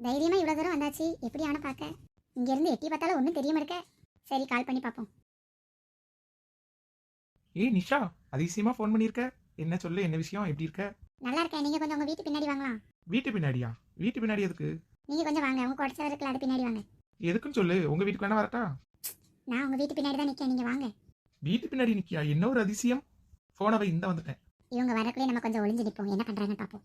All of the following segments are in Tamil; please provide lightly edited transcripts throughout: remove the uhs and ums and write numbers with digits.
தைரியமா இவ்வளவு தூரம் வந்தாச்சு, எப்படி ஆன பார்க்க. இங்க இருந்து எட்டி பார்த்தாலும் ஒன்றும் தெரியாம இருக்க. சரி, கால் பண்ணி பார்ப்போம். ஏய் நிஷா, அதிசயமா ஃபோன் பண்ணியிருக்க. என்ன சொல்லு, என்ன விஷயம், எப்படி இருக்க? நல்லா இருக்கேன். நீங்க கொஞ்சம் உங்க வீட்டு பின்னாடி வாங்கலாம். வீட்டு பின்னாடியா? வீட்டு பின்னாடி எதுக்கு? நீங்க கொஞ்சம் வாங்க, உங்க குறைச்சா இருக்குல்ல, அது பின்னாடி வாங்க. எதுக்குன்னு சொல்லு, உங்க வீட்டுக்கு வேணா வரட்டா? நான் உங்க வீட்டு பின்னாடி தான் நிக்கேன், நீங்க வாங்க. வீட்டு பின்னாடி நிக்கியா? என்ன ஒரு அதிசயம். போனவை இந்த வந்துட்டேன். இவங்க வரக்குள்ளே நம்ம கொஞ்சம் ஒளிஞ்சு நிற்போம், என்ன பண்றாங்கன்னு பார்ப்போம்.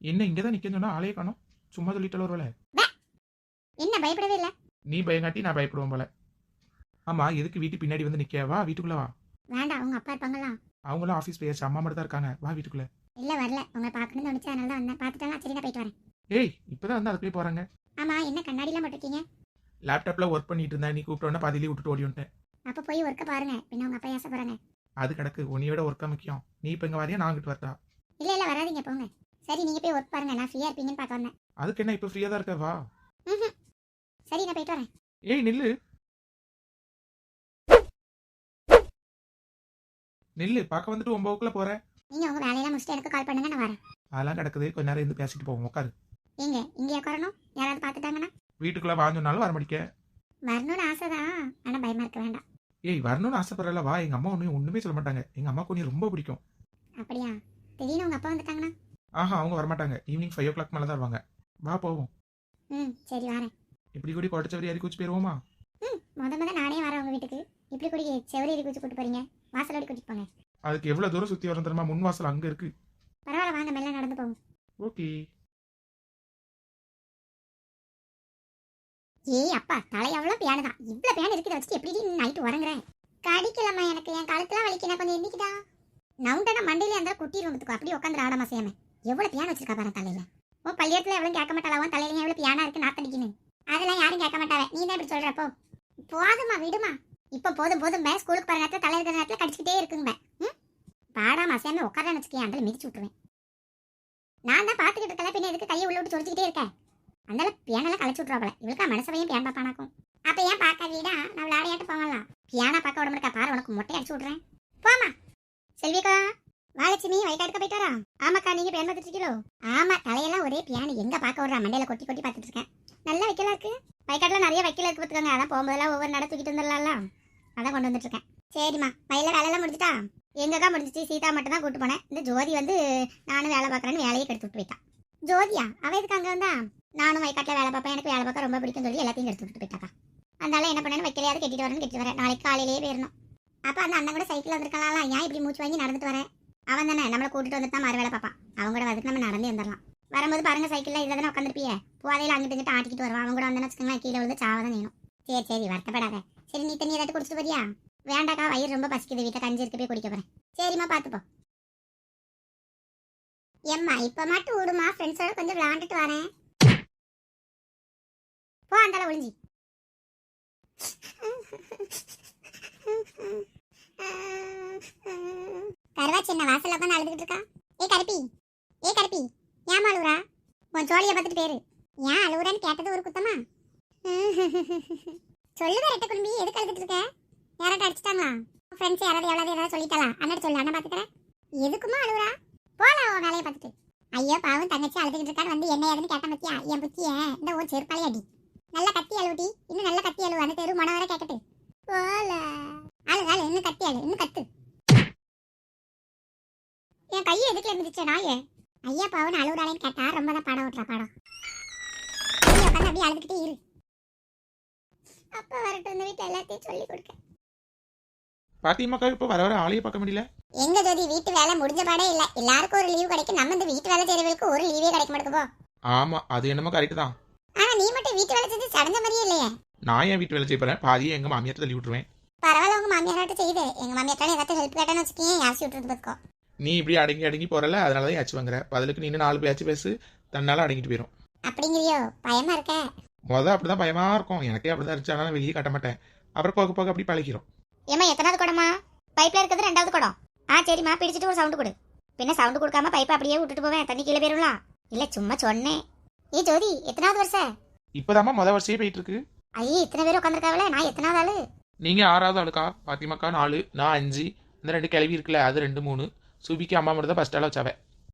என்ன இங்கதான் நிக்கன்னு சொன்னா ஆளையே காணோம். சும்மா சொல்லிட்டால ஒரு வேலை. என்ன பயப்படவே இல்லை? நீ பயங்காட்டி நான் பயப்படுவோம் போல. ஆமா, எதுக்கு வீட்டு பின்னாடி வந்து நிக்கவா? வீட்டுக்குள்ள வா. வேண்டாம், உங்க அப்பா இருப்பாங்களா? அவங்களும் ஆஃபீஸ் போயாச்சு, அம்மா மட்டும் தான் இருக்காங்க. வா வீட்டுக்குள்ள. இல்ல வரல, உங்களை பார்க்கணும்னு தோணுச்சு, அதனால தான் வந்தேன். பார்த்துட்டாலும் சரி, நான் போயிட்டு வரேன். ஏய், இப்பதான் வந்து அதுக்குள்ளே போறாங்க. ஆமா, என்ன கண்ணாடிலாம் போட்டிருக்கீங்க? லேப்டாப்ல ஒர்க் பண்ணிட்டு இருந்தேன், நீ கூப்பிட்டோன்னா பாதியிலே விட்டுட்டு ஓடி வந்துட்டேன். அப்ப போய் ஒர்க்க பாருங்க, பின்ன உங்க அப்பா ஏச போறாங்க. அது கிடக்கு, உன்னையோட ஒர்க்கா முக்கியம். நீ இப்ப இங்க வரையா, நான் அங்கிட்டு வரட்டா? இல்ல வராதீங்க, போங்க. சரி, நீங்க போய் ஒர்க் பாருங்க, நான் ஃப்ரீயா இருப்பீங்கன்னு பார்க்க வந்தேன். அதுக்கு என்ன, இப்ப ஃப்ரீயா தான் இருக்க, வா. சரி, நான் போயிட்டு வரேன். ஏய் நில்லு நில்லு, பார்க்க வந்துட்டு 9 போற. நீங்க உங்க வேலையெல்லாம் முடிச்சுட்டு எனக்கு கால் பண்ணுங்க, நான் வரேன். அதெல்லாம் கிடக்குது, கொஞ்ச நேரம் இருந்து பேசிட்டு போவோம். உட்காரு. எங்க இங்கே உட்காரணும்? யாராவது பார்த்துட்டாங்கன்னா? வீட்டுக்குள்ள வாங்கினாலும் வர மாட்டிக்க. வரணும்னு ஆசைதான், ஆனா பயமா இருக்க வேண்டாம். ஏய், வரணும்னு ஆசைப்படுறல, வா. எங்க அம்மா ஒண்ணுமே சொல்ல மாட்டாங்க. எங்க அம்மாக்கு நீ ரொம்ப பிடிக்கும். அப்படியா? திடீர்னு உங்க அப்பா வந்துட்டாங்கன்னா? ஆஹா, அவங்க வரமாட்டாங்க. ஈவினிங் 5 o'clock மேல தான் வருவாங்க. வா போவோம். சரி வரேன். இப்படி கூடி குறைச்சவரி ஏறி குச்சி போயிருவோமா? முத நானே வரேன் உங்க வீட்டுக்கு. இப்படி கூடி செவரி ஏறி குச்சி கூட்டு போறீங்க, வாசலோடி கூட்டிட்டு போங்க. அதுக்கு எவ்வளவு தூரம் சுத்தி வரும் தெரியுமா? முன் வாசல் அங்க இருக்கு. பரவாயில்ல, வாங்க, மெல்ல நடந்து போவோம். ஓகே. ஏய் அப்பா, தலை எவ்வளவு பியானு தான். இவ்வளவு பியான் இருக்கிறத வச்சுட்டு எப்படி நைட்டு உறங்குறேன்? கடிக்கலாமா எனக்கு? என் கழுத்துலாம் வலிக்கிறேன், கொஞ்சம் எந்திக்கிட்டா. நவுண்டனா மண்டையில அந்த குட்டி ரூமத்துக்கு அப்படி உட்காந்து ஆடாம செய்யாம எவ்வளவு பியான் வச்சிருக்கா பாரு தலையில. உன் பள்ளியத்துல எவ்வளவு கேட்க மாட்டாளாவும், தலையில எவ்வளவு பியானா இருக்கு நாத்தடிக்கணும். அதெல்லாம் யாரும் கேட்க மாட்டாவே, நீ தான் இப்படி சொல்றப்போ. போதுமா, விடுமா. இப்ப போதும் ஸ்கூலுக்கு போற நேரத்துல தலை இருக்கிற நேரத்துல கடிச்சுக்கிட்டே இருக்குங்க. பாடாம அசையாம உட்காரான்னு வச்சுக்கேன், அதில் மிதிச்சு விட்டுருவேன். நான் தான் பாத்துக்கிட்டு இருக்கல, பின்ன எதுக்கு கையை உள்ள விட்டு சொல்லிக்கிட்டே இருக்கேன்? அதனால பியானெல்லாம் கழிச்சு விட்டுருவாங்களே, இவளுக்கா மனசவையும் பியான் பாப்பானாக்கும். அப்ப ஏன் பார்க்க வீடா, நான் விளையாடியாட்டு போகலாம். பியானா பார்க்க உடம்பு இருக்கா பாரு, உனக்கு மொட்டை அடிச்சு விட்றேன். போமா செல்விக்கா. வாலட்சுமி, வயக்காடுக்க போயிட்டு வரா? ஆமாக்கா, நீங்க பியான் பார்த்துட்டு இருக்கீங்களோ? ஆமா, தலையெல்லாம் ஒரே பியான், எங்க பார்க்க விடுறா, மண்டையில கொட்டி பார்த்துட்டு இருக்கேன். நல்லா வைக்கல இருக்கு. வயக்காட்டுல நிறைய வைக்கல இருக்கு பார்த்துக்கோங்க. அதான் போகும்போதெல்லாம் ஒவ்வொரு நட தூக்கிட்டு வந்துடலாம், அதான் கொண்டு வந்துட்டு இருக்கேன். சரிம்மா, வயல்ல வேலையெல்லாம் முடிஞ்சுட்டா? எங்கக்கா முடிஞ்சிச்சு, சீதா மட்டும் தான் கூட்டு போனேன். இந்த ஜோதி வந்து நானும் வேலை பார்க்குறேன்னு வேலையை கெடுத்து விட்டு போயிட்டான். ஜோதியா? அவ எதுக்கு அங்கே வந்தா? நானும் வயக்காட்டில் வேலை பார்ப்பேன், எனக்கு வேலை பார்க்க ரொம்ப பிடிக்கும் சொல்லி எல்லாத்தையும் எடுத்து விட்டு போயிட்டாக்கா. அதனால என்ன பண்ணேன்னு வைக்கலையாவது கட்டிட்டு வரேன். நாளைக்கு காலையிலேயே போயிடணும். அப்போ அந்த அண்ணன் கூட சைக்கிள் வந்திருக்கலாம், ஏன் இப்படி மூச்சு வாங்கி நடந்துட்டு வரேன்? அவன் தானே நம்மளை கூட்டிட்டு வந்துட்டு தான் மறு வேலை பார்ப்பான். அவங்க கூட வந்துட்டு நம்ம நடந்து வந்துடலாம். வரும்போது பாருங்க, சைக்கிளில் இதில் தானே உட்காந்துருப்பியே, போதையில் அங்கிட்டு இங்கிட்டு ஆட்டிக்கிட்டு வருவான். அவங்க கூட வந்தேன்னு வச்சுக்கோங்களேன், கீழே வந்து சாவதான் வேணும். சரி வருத்தப்படாத. சரி, நீ தண்ணி ஏதாட்டு குடிச்சிட்டு வரியா? வேண்டாக்கா, வயிறு ரொம்ப பசிக்குது, வீட்டை கஞ்சி இருக்கு, போய் குடிக்க போறேன். சரிம்மா, பார்த்துப்போ. எம்மா, இப்ப மட்டும் விடுமா, ஃப்ரெண்ட்ஸோட கொஞ்சம் விளையாண்டுட்டு வரேன். போ, அந்தால ஒளிஞ்சி. கருவா சின்ன வாசல்ல உட்காந்து அழுதுகிட்டு இருக்கா. ஏ கருப்பி, ஏன் அழுவுறா? உன் ஜோலியை பார்த்துட்டு பேரு. ஏன் அழுவுறான்னு கேட்டது ஒரு குத்தமா? சொல்லுவ ரெட்ட குடும்பி, எதுக்கு அழுதுட்டு இருக்க? யாராட்ட அடிச்சிட்டாங்களா? ஃப்ரெண்ட்ஸ் யாராவது ஏதாவது சொல்லிட்டாளா? அண்ணாட்டு சொல்லு, அண்ணன் பாத்துக்கிறேன். எதுக்குமா அழுவுறா? போலாம் உன் வேலையை பார்த்துட்டு. ஐயோ பாவம், தங்கச்சி அழுதுகிட்டு இருக்கான்னு வந்து என்ன ஏதுன்னு கேட்ட பத்தியா? என் புத்திய இந்த ஒரு செருப்பாளி அடி. நல்லா கத்தி அழுவுடி, இன்னும் நல்லா கத்தி அழுவு, அந்த தெரு மனம் வர கேட்கட்டு. போல அழு, இன்னும் கத்தி அழு, இன்னும் கத்து. என் கையை எதுக்குல மிதிச்ச நாயே? ஐயா பாவன் அழுவுறாளேன்னு கேட்டா ரொம்ப தான் பாடம் ஓட்டுறா பாடம். உட்காந்து அப்படியே அழுதுகிட்டே இரு. அப்பா வரட்டும், இந்த வீட்டை எல்லாத்தையும் சொல்லி கொடுக்க. பாத்தியமாக்கா, இப்ப வர ஆளையே பார்க்க முடியல. எங்க ஜோதி, வீட்டு வேலை முடிஞ்ச பாடே இல்ல. எல்லாருக்கும் ஒரு லீவ் கிடைக்கும், நம்ம இந்த வீட்டு வேலை செய்யறவங்களுக்கு ஒரு லீவே கிடைக்க மாட்டேங்குது. ஆமா, அது என்னமோ கரெக்ட் தான். ஆனா நீ மட்டும் வீட்டு வேலை செஞ்சு சடஞ்ச மாதிரியே இல்லையே. நான் ஏன் வீட்டு வேலை செய்ய போறேன்? பாதியே எங்க மாமியார் தள்ளி விட்டுருவேன். பரவாயில்ல, உங்க மாமியார்ட்ட செய்யுது. எங்க மாமியார்ட்டால ஏதாவது ஹெல்ப் கேட்டான்னு வச்சுக்கேன், யாசி விட்டுறது பார்த்துக்கோ. நீ இப்படி அடங்கி போறல, அதனாலதான் யாச்சு வாங்குற. பதிலுக்கு நீ 4 பேச்சு பேசு, தன்னால அடங்கிட்டு போயிடும். அப்படிங்கிறியோ? பயமா இருக்க? அப்படிதான் பயமா இருக்கும், எனக்கே அப்படிதான் இருந்துச்சு. ஆனா வெளியே காட்ட மாட்டேன், அப்புறம் போக போக அப்படி பழகிறோம். ஏமா, எத்தனாவது குடமா? பைப்ல இருக்கிறது 2வது குடம். சரிம்மா, பிடிச்சிட்டு ஒரு சவுண்டு கொடு. பின்ன சவுண்டு கொடுக்காம பைப்பை அப்படியே விட்டுட்டு போவேன், தண்ணி கீழே போயிரும்ல. இல்ல சும்மா சொன்னேன். ஏ ஜோதி, எத்தனாவது வருஷம்? இப்பதாம்மா முத வருஷமே போயிட்டு இருக்கு. ஐயே, இத்தனை பேர் உட்காந்துருக்காவில, நான் எத்தனாவது ஆளு? நீங்க 6வது ஆளுக்கா? பாத்திமாக்கா 4, நான் 5, இந்த 2 கிளவி இருக்குல்ல, அது 2 3. சுபிக்கு அம்மா மட்டும் தான் ஃபர்ஸ்ட் ஆள வச்சாவே.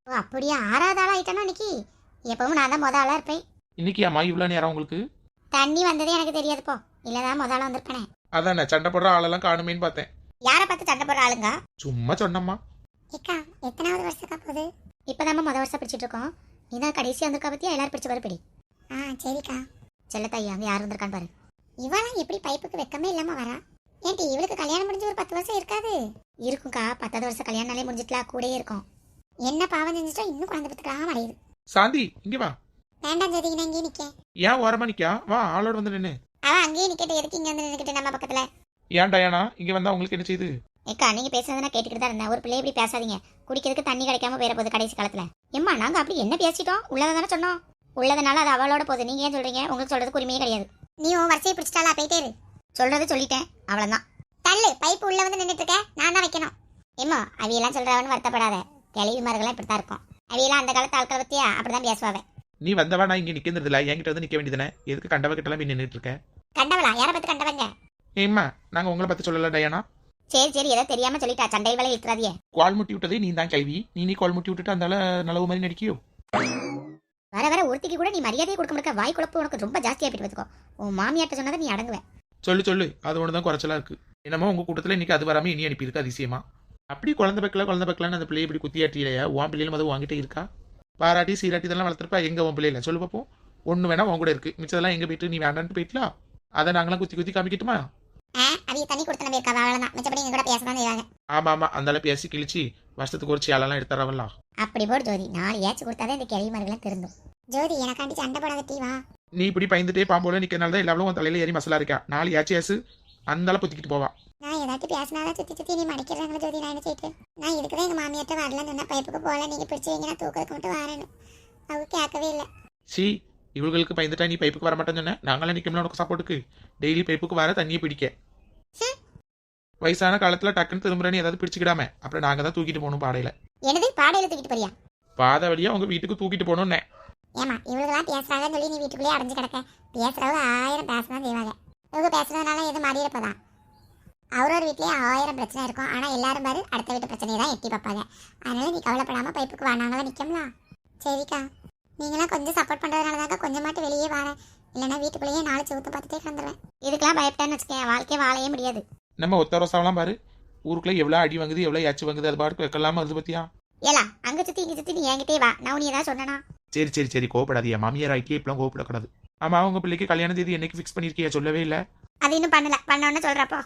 ஓ அப்படியே 6வது ஆள் ஆயிட்டேனா இன்னைக்கு? எப்பவும் நான் தான் முத ஆளா இருப்பேன். இன்னைக்கு அம்மா இவ்வளோ நேரம் உங்களுக்கு? தண்ணி வந்ததே எனக்கு தெரியாது போ. இல்லதான் முத ஆளா வந்திருப்பேனே. அதானே சண்டை போடுற ஆளெல்லாம் காணுமேன்னு பார்த்தேன். யாரை பார்த்து சண்டை போடுற ஆளுங்க? சும்மா சொன்னம்மா. ஏக்கா எத்தனாவது வருஷக்கா போகுது? இப்போதாம்மா முத வருஷம் பிடிச்சிட்டு இருக்கோம். நீ தான் கடைசி வந்திருக்கா பத்தியா? எல்லாரும் பிடிச்ச பாரு பிடி. சரிக்கா. செல்லத்தாயி அங்கே யார் வந்திருக்கான்னு பாரு. இவெல்லாம் எப்படி பைப்புக்கு வெக்கமே இல்லாம வரா? ஏன்டி இவளுக்கு கல்யாணம் முடிஞ்சு ஒரு 10 வருஷம் இருக்காது? இருக்கும்க்கா. 10வது வருஷம் கல்யாணம்னாலே முடிஞ்சிட்டலாம், கூடயே இருக்கும். என்ன பாவம் செஞ்சுட்டா இன்னும் குழந்தை பத்துக்கலாம் அடையுது. சாந்தி இங்க வா. வேண்டாம் ஜோதி, நான் இங்கே நிக்க. ஏன் ஓரமா நிக்கா? வா ஆளோட வந்து நின்னு. அவன் அங்கேயே நிக்கட்டு, எதுக்கு இங்க வந்து நின்னுக்கிட்டு நம்ம பக்கத்துல? ஏன் டயானா இங்க வந்தா உங்களுக்கு என்ன செய்யுது? ஏக்கா நீங்க பேசுறதை நான் கேட்டுக்கிட்டு தான் இருந்தேன். ஒரு பிள்ளை இப்படி பேசாதீங்க. குடிக்கிறதுக்கு தண்ணி கிடைக்காம போயிட போகுது கடைசி காலத்துல. எம்மா நாங்க அப்படி என்ன பேசிட்டோம்? உள்ளதை தானே சொன்னோம். உள்ளதுனால அது அவளோட போகுது. நீங்க ஏன் சொல்றீங்க? உங்களுக்கு சொல்றதுக்கு உரிமையே கிடையாது. நீ உன் வரிசையை பிடிச்சிட்டாலா? போயிட்டே இரு. சொல்றது சொல்லிட்டேன், அவ்வளவுதான். தள்ளு. பைப்பு உள்ள வந்து நின்றுட்டு இருக்க, நான் தான் வைக்கணும். ஏம்மா அவியெல்லாம் சொல்றவன்னு வருத்தப்படாத. தெளிவு மரங்களாம் இப்படித்தான் இருக்கும். அவியெல்லாம் அந்த காலத்து ஆட்களை பத்தியா அப்படிதான் பேசுவாவே. நீ வந்தவா நான் இங்க நிக்கிறது இல்ல, என்கிட்ட வந்து நிக்க வேண்டியதானே? எதுக்கு கண்டவ கிட்டலாம் போய் நின்றுட்டு இருக்க? கண்டவளா? யாரை பத்தி கண்டவங்க? ஏம்மா நாங்க உங்களை பத்தி சொல்லல டயானா. சரி சரி, ஏதோ தெரியாம சொல்லிட்டா. சண்டை வேலை இழுத்துறாதியே. கால் முட்டி விட்டதே நீ தான் கேள்வி. நீ கால் முட்டி விட்டுட்டு அந்த நலவு மாதிரி நடிக்கியோ? வர வர ஒருத்திக்கு கூட நீ மரியாதையை கொடுக்க முடிய. வாய் குழப்பு உனக்கு ரொம்ப ஜாஸ்தியா போயிட்டு வச்சுக்கோ. உன் மாமியாட்ட சொன்னதை நீ அடங்குவ. சொல்லு அது ஒன்று தான் குறைச்சலா இருக்கு. என்னமோ உங்க கூட்டத்தில் இன்னைக்கு அது வராம இனி அனுப்பியிருக்கு அதிசயமா. அப்படி குழந்தை பக்கலான்னு அந்த பிள்ளையை இப்படி குத்தியாட்டிலையா? உன் பிள்ளைகளும் அது வாங்கிட்டே இருக்கா? பாராட்டி சீராட்டி இதெல்லாம் வளர்த்துருப்பா. எங்க உன் பிள்ளைல சொல்லு பார்ப்போம். ஒன்று வேணா உன் கூட இருக்கு, மிச்சதெல்லாம் எங்க போயிட்டு நீ வேண்டான்ட்டு போயிட்டலாம். அதை நாங்களாம் குத்தி காமிக்கிட்டுமா? அவிய தண்ணி கொடுத்தன பேர் கதை அவ்வளவுதான். மிச்சப்படி எங்க கூட பேசதான் செய்வாங்க. ஆமா அந்த பேசி கிழிச்சு வருஷத்துக்கு ஒரு சேலெல்லாம் எடுத்துறவல்லாம். அப்படி போடு ஜோதி. 4 ஏச்சு கொடுத்தாதான் இந்த கேள்வி மரங்களாம் திருந்தும். ஜோதி எனக்காண்டி சண்டை போடாத டீவா. நீ இப்படி பயந்துட்டே பாம்போல நிக்கிறனால தான் எல்லாரும் உன் தலையில ஏறி மசலா இருக்கா. 4 ஏச்சு அந்தால புத்திக்கிட்டு போவா. நான் ஏதாச்சும் பேசினாலும் சுத்தி நீ மடிக்கிறாங்களா ஜோதி? நான் என்ன செய்யிட்டு? நான் இதுக்குதான் எங்க மாமியாட்ட வரலன்னு சொன்னா பைப்புக்கு போகல, நீங்க பிடிச்சி வைங்க, நான் தூக்கிறதுக்கு மட்டும் வரேன்னு. அவங்க கேட்கவே இல்லை. சி இவங்களுக்கு பயந்துட்டா நீ பைப்புக்கு வர மாட்டேன்னு சொன்ன. நாங்களாம் நிக்கணும் உனக்கு சப்போர்ட்டுக்கு. டெய்லி பைப்புக்கு வர தண்ணியை பிடிக்க. வயசான காலத்துல டக்குன்னு திரும்புறேன்னு ஏதாவது பிடிச்சிக்கிடாம அப்புறம் நாங்க தான் தூக்கிட்டு போகணும் பாடையில. எனது பாடையில தூக்கிட்டு போறியா? பாதை வழியா உங்க வீட்டுக்கு தூக்கிட்டு போகணும்னே. ஏமா இவளுக்கெல்லாம் பேசுறாங்கன்னு சொல்லி நீ வீட்டுக்குள்ளேயே அடைஞ்சு கிடக்க? பேசுறவங்க 1000 பேசதான் செய்வாங்க. இவங்க பேசுறதுனால எது மாறிடப்பதான். அவரோட வீட்லயே 1000 பிரச்சனை இருக்கும். ஆனா எல்லாரும் பாரு அடுத்த வீட்டு பிரச்சனையை தான் எட்டி பார்ப்பாங்க. அதனால நீ கவலைப்படாம பைப்புக்கு வானாங்களா நிக்கம்லாம். சரிக்கா, நீங்களாம் கொஞ்சம் சப்போர்ட் பண்றதுனால தாக்கா கொஞ்சமாட்டு வெளியே வரேன். இல்லைன்னா வீட்டுக்குள்ளேயே 4 செவுத்து பார்த்துட்டே கிடந்துருவேன். இதுக்கெல்லாம் பயப்பட்டேன்னு வச்சுக்கேன், வாழ்க்கையை வாழையே முடியாது. நம்ம ஒத்த ரோசாவெல்லாம் பாரு, ஊருக்குள்ள எவ்வளவு அடி வாங்குது எவ்வளவு ஏச்சு வாங்குது. அது பாட்டுக்கு வைக்கலாம வருது பத்தியா? ஏலா அங்க சுத்தி இங்க சுத்தி நீ என்கிட்டே வா. நான் உனி ஏதாவது சொன்னா? சரி கோவப்படாதியா. மாமியார் ஆகிட்டே இப்பெல்லாம் கோவப்படக்கூடாது. ஆமா உங்க பிள்ளைக்கு கல்யாண தேதி என்னைக்கு ஃபிக்ஸ் பண்ணிருக்கியா? சொல்லவே இல்லை. அது இன்னும் பண்ணல. பண்ணோன்னு சொல்றப்போ